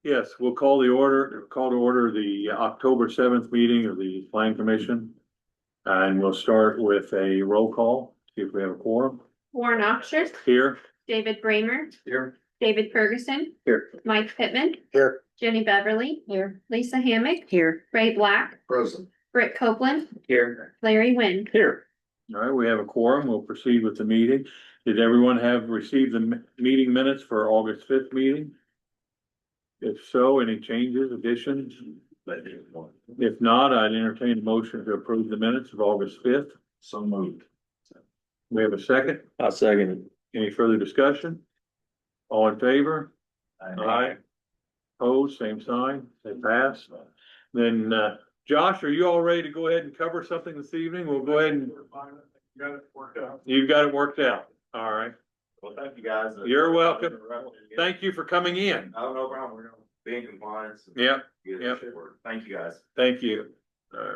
Yes, we'll call to order the October 7th meeting of the Plan Commission. And we'll start with a roll call, see if we have a quorum. Warren Oxford, Here. David Bramer, Here. David Ferguson, Here. Mike Pittman, Here. Jenny Beverly, here, Lisa Hammock, Here. Ray Black, Present. Britt Copeland, Here. Larry Wynn. Here. All right, we have a quorum. We'll proceed with the meeting. Did everyone have received the meeting minutes for August 5th meeting? If so, any changes, additions? If not, I'd entertain a motion to approve the minutes of August 5th. So moved. We have a second. I'll second it. Any further discussion? All in favor? Aye. Opposed, same sign, they pass. Then, Josh, are you all ready to go ahead and cover something this evening? We'll go ahead and. Got it worked out. You've got it worked out. All right. Well, thank you guys. You're welcome. Thank you for coming in. Oh, no problem. We're gonna be in compliance. Yep, Get yep. this shit worked. Thank you guys. Thank you. All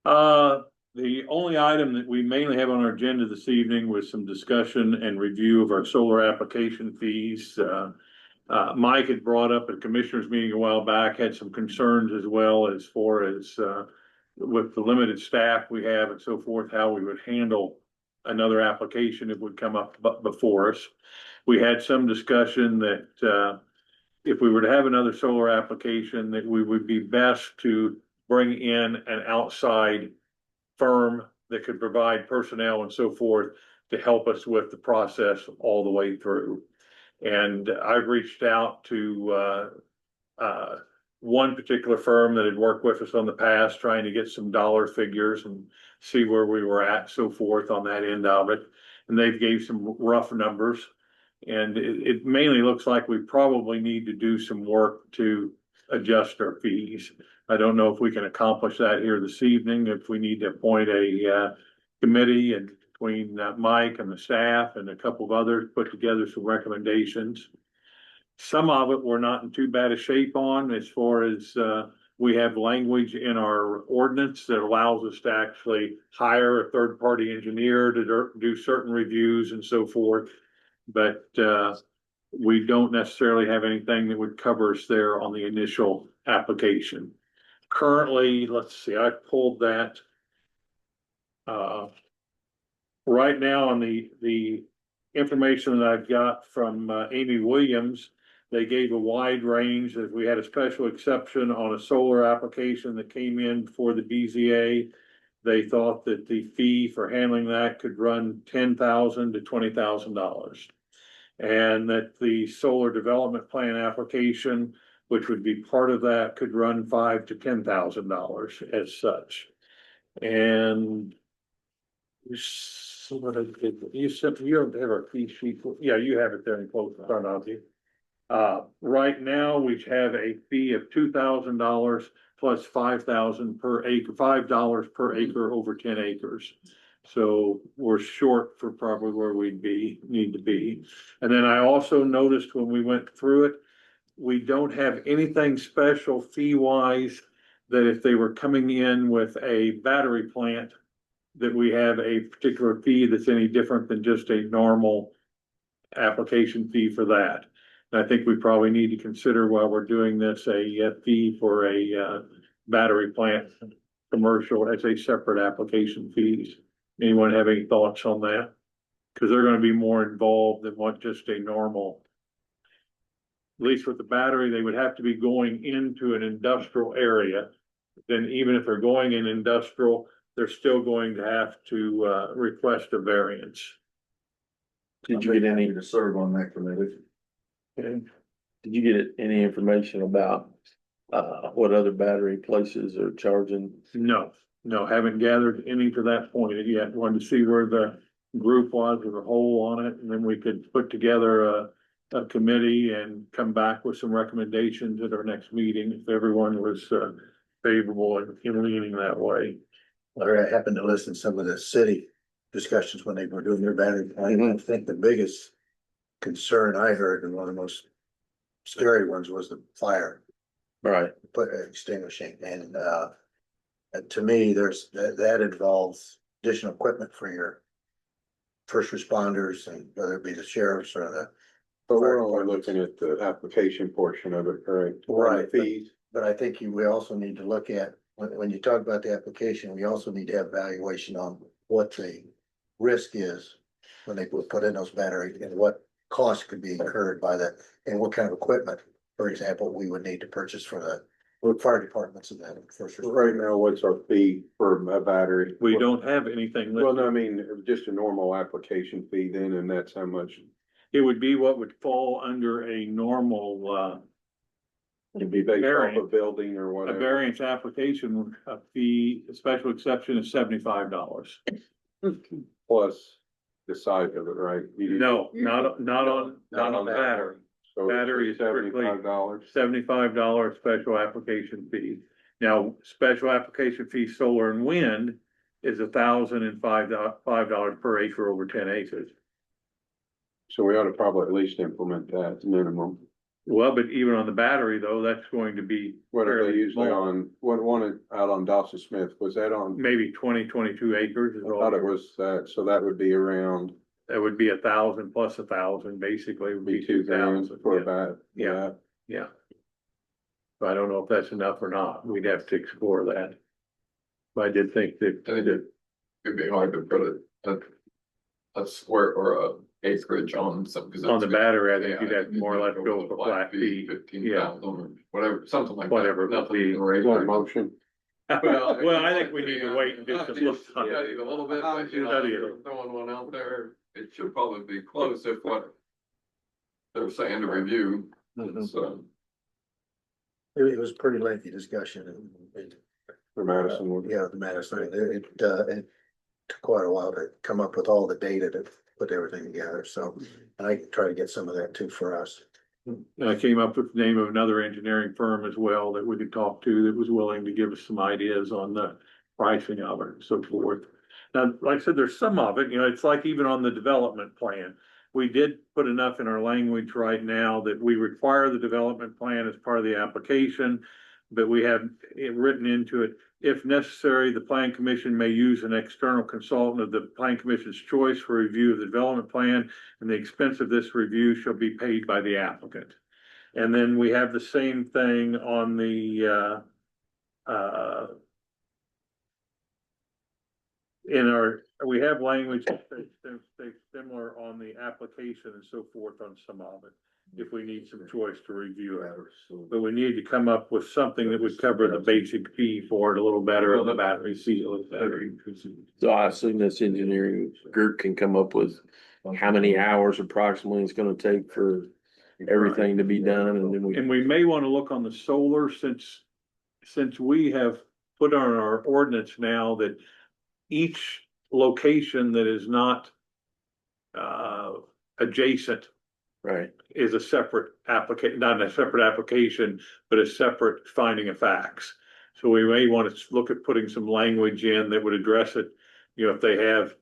right. The only item that we mainly have on our agenda this evening was some discussion and review of our solar application fees. Mike had brought up at commissioners meeting a while back, had some concerns as well as far as, with the limited staff we have and so forth, how we would handle another application that would come up before us. We had some discussion that, if we were to have another solar application, that we would be best to bring in an outside firm that could provide personnel and so forth to help us with the process all the way through. And I've reached out to one particular firm that had worked with us on the past, trying to get some dollar figures and see where we were at, so forth on that end of it. And they've gave some rough numbers. And it mainly looks like we probably need to do some work to adjust our fees. I don't know if we can accomplish that here this evening, if we need to appoint a committee and between Mike and the staff and a couple of others, put together some recommendations. Some of it we're not in too bad a shape on, as far as we have language in our ordinance that allows us to actually hire a third-party engineer to do certain reviews and so forth. But we don't necessarily have anything that would cover us there on the initial application. Currently, let's see, I pulled that. Right now on the information that I've got from Amy Williams, they gave a wide range. As we had a special exception on a solar application that came in for the BZA. They thought that the fee for handling that could run $10,000 to $20,000. And that the solar development plan application, which would be part of that, could run $5,000 to $10,000 as such. And so what I did, you said you don't have our fee sheet. Yeah, you have it there in close in front of you. Right now, we have a fee of $2,000 plus $5,000 per acre, $5 per acre over 10 acres. So we're short for probably where we'd need to be. And then I also noticed when we went through it, we don't have anything special fee wise that if they were coming in with a battery plant, that we have a particular fee that's any different than just a normal application fee for that. And I think we probably need to consider while we're doing this, a fee for a battery plant commercial as a separate application fees. Anyone have any thoughts on that? Because they're going to be more involved than what just a normal. At least with the battery, they would have to be going into an industrial area. Then even if they're going in industrial, they're still going to have to request a variance. Did you get any to serve on that committee? Okay. Did you get any information about what other battery places are charging? No, haven't gathered any to that point yet. Wanted to see where the group was with a whole on it, and then we could put together a committee and come back with some recommendations at our next meeting if everyone was favorable in leaning that way. I happened to listen to some of the city discussions when they were doing their battery plan. I think the biggest concern I heard, and one of the most scary ones, was the fire. Right. Put extinguishing, and to me, that involves additional equipment for your first responders, and whether it be the sheriffs or But we're only looking at the application portion of it, correct? Right. Fees. But I think we also need to look at, when you talk about the application, we also need to have valuation on what the risk is. When they put in those batteries and what cost could be incurred by that and what kind of equipment, for example, we would need to purchase for the fire departments and that first. Right now, what's our fee for a battery? We don't have anything Well, no, I listed. mean, just a normal application fee then, and that's how much. It would be what would fall under a normal, It'd be based off Variant. a building or a whatever. variance application, a fee, a special exception is $75. Plus the size of it, right? No, not on the battery. So battery is strictly- $75. $75 special application fee. Now, special application fee, solar and wind is $1,005 per acre over 10 acres. So we ought to probably at least implement that minimum. Well, but even on the battery though, that's going to be What are they fairly usually small. on, what one out on Dawson Smith, was that on? Maybe 22 acres is I all. thought it was that, so that would be around, That would be 1,000 plus 1,000, basically would be be 2,000 2,000. for Yeah. a bat. Yeah. Yeah. So I don't know if that's enough or not. We'd have to explore that. But I did think that, I think it'd be hard to put a square or a acreage on some. on the battery, I think you'd have to more or less go for flat fee. 15,000 or whatever, something like that. Whatever it would Nothing be. to raise. One motion. Well, I think we need to wait and do some look. Study it a little bit, but you know, Study it. you're throwing one out there, it should probably be close if what they're saying to review, so. It was a pretty lengthy discussion and For Madison would. yeah, the Madison, it took quite a while to come up with all the data to put everything together, so. And I can try to get some of that too for us. And I came up with the name of another engineering firm as well that we could talk to that was willing to give us some ideas on the pricing of it and so forth. Now, like I said, there's some of it, you know, it's like even on the development plan. We did put enough in our language right now that we require the development plan as part of the application. But we have it written into it, if necessary, the plan commission may use an external consultant of the plan commission's choice for review of the development plan. And the expense of this review shall be paid by the applicant. And then we have the same thing on the, we have language that stays similar on the application and so forth on some of it. If we need some choice to review it, but we need to come up with something that would cover the basic fee for it a little better, and the battery fee a little better. So I assume this engineering group can come up with how many hours approximately it's gonna take for everything to be done, and then we. And we may want to look on the solar since we have put on our ordinance now that each location that is not adjacent Right, is a separate application, not a separate application, but a separate finding of facts. So we may want to look at putting some language in that would address it. You know, if they have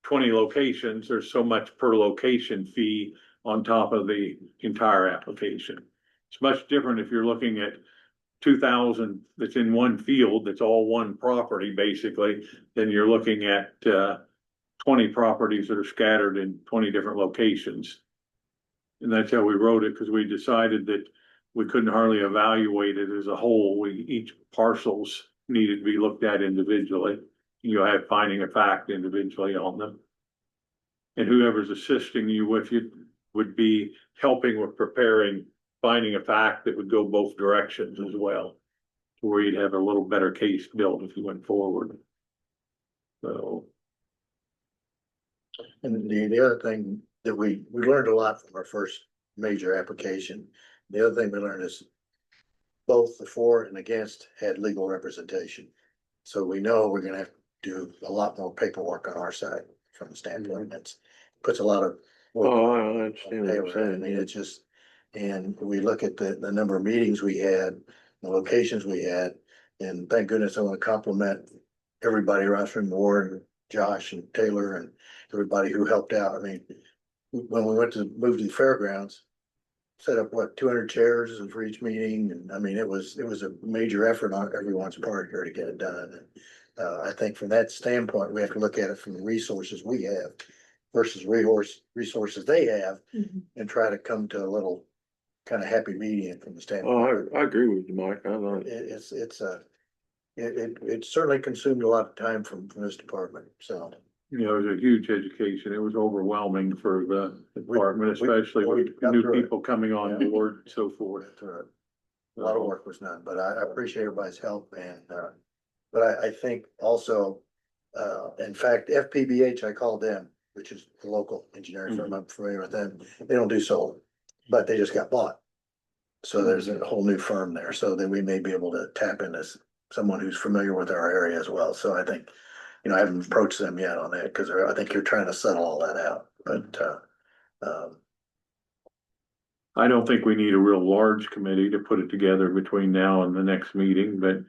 20 locations, there's so much per location fee on top of the entire application. It's much different if you're looking at 2,000 that's in one field, that's all one property basically, than you're looking at 20 properties that are scattered in 20 different locations. And that's how we wrote it, because we decided that we couldn't hardly evaluate it as a whole. Each parcels needed to be looked at individually. You have finding a fact individually on them. And whoever's assisting you with you would be helping with preparing, finding a fact that would go both directions as well. Where you'd have a little better case built if you went forward. So. And the other thing that we learned a lot from our first major application. The other thing we learned is both the for and against had legal representation. So we know we're gonna have to do a lot more paperwork on our side from the standpoint that's puts a lot of. oh, I understand what you're I saying, mean, yeah. it's just, and we look at the number of meetings we had, the locations we had, and thank goodness I want to compliment everybody right from Ward, Josh and Taylor and everybody who helped out. I mean, when we went to move to the fairgrounds, set up 200 chairs for each meeting, and I mean, it was a major effort on everyone's part here to get it done. And I think from that standpoint, we have to look at it from the resources we have. versus resources they have and try to come to a little kind of happy medium from the standpoint. Oh, I agree with you, Mike. I like, It certainly consumed a lot of time from this department, so. You know, it was a huge education. It was overwhelming for the department, we- especially we with got new through it. people coming on Yeah. board and so forth. A lot of work was done, but I appreciate everybody's help and, but I think also, in fact, FPBH, I called them, which is the local engineering firm, I'm familiar with them. They don't do solar, but they just got bought. So there's a whole new firm there, so that we may be able to tap into someone who's familiar with our area as well. So I think, I haven't approached them yet on that, because I think you're trying to settle all that out, but, I don't think we need a real large committee to put it together between now and the next meeting, but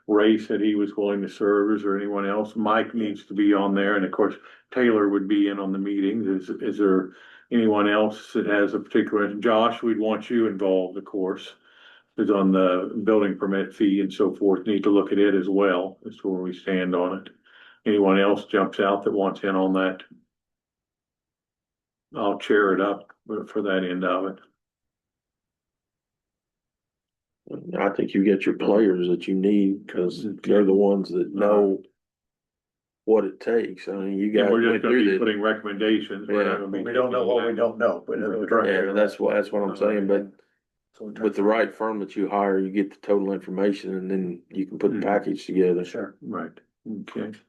Ray said he was willing to serve. Is there anyone else? Mike needs to be on there, and of course, Taylor would be in on the meetings. Is there anyone else that has a particular, Josh, we'd want you involved, of course. Is on the building permit fee and so forth, need to look at it as well, as to where we stand on it. Anyone else jumps out that wants in on that? I'll chair it up for that end of it. I think you get your players that you need, cause they're the ones that know what it takes. I mean, you And guys we're just went gonna be through the, putting recommendations. We're not gonna be we don't know what we don't know, but. yeah, that's what I'm saying, but So we're with the right firm that you hire, you get the total information and then you can put the Mhm. package together. Sure. Right, okay. If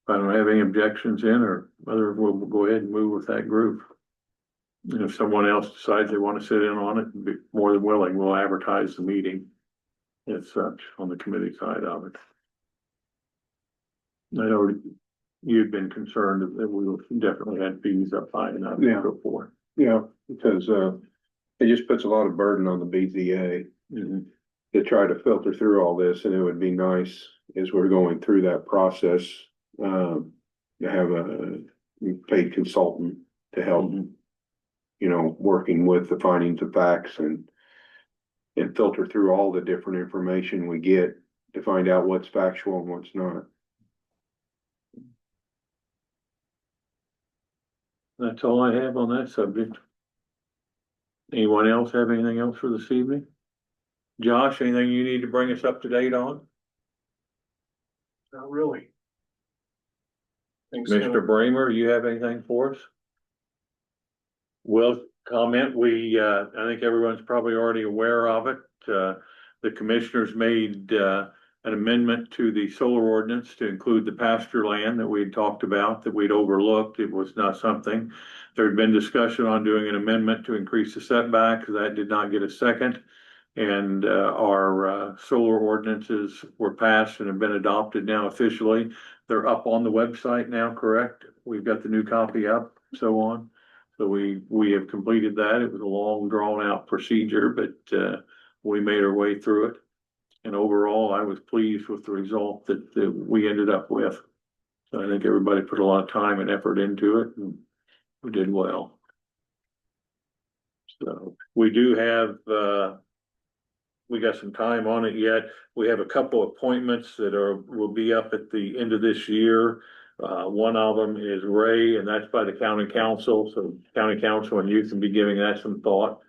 I don't have any objections in, or whether we'll go ahead and move with that group. And if someone else decides they wanna sit in on it, be more than willing, we'll advertise the meeting. As such, on the committee side of it. I know you'd been concerned that we definitely had fees up high enough to Yeah. go for. Yeah, because, it just puts a lot of burden on the BZA to try to filter through all this, and it would be nice as we're going through that process, to have a paid consultant to help, working with the findings of facts and filter through all the different information we get to find out what's factual and what's not. That's all I have on that subject. Anyone else have anything else for this evening? Josh, anything you need to bring us up to date on? Not really. Mr. Bramer, you have anything for us? Well, comment, I think everyone's probably already aware of it. The commissioners made, an amendment to the solar ordinance to include the pasture land that we had talked about, that we'd overlooked. It was not something. There had been discussion on doing an amendment to increase the setback. That did not get a second. And, our, solar ordinances were passed and have been adopted now officially. They're up on the website now, correct? We've got the new copy up, so on. So we have completed that. It was a long drawn out procedure, but, we made our way through it. And overall, I was pleased with the result that we ended up with. So I think everybody put a lot of time and effort into it, and we did well. So we do have, we got some time on it yet. We have a couple appointments that will be up at the end of this year. One of them is Ray, and that's by the county council. So county council and you can be giving that some thought.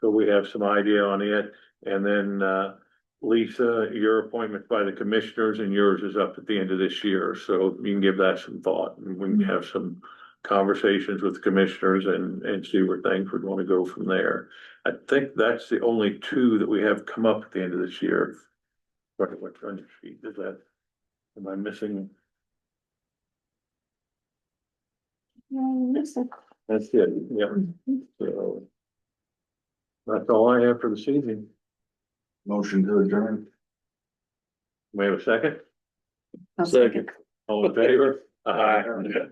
So we have some idea on it. And then, Lisa, your appointment by the commissioners and yours is up at the end of this year. So you can give that some thought, and we can have some conversations with the commissioners and see where things would want to go from there. I think that's the only two that we have come up at the end of this year. What's on your sheet? Is that, am I missing? That's it, yeah. So that's all I have for this evening. Motion to adjourn. We have a second? Second. All in favor? Aye.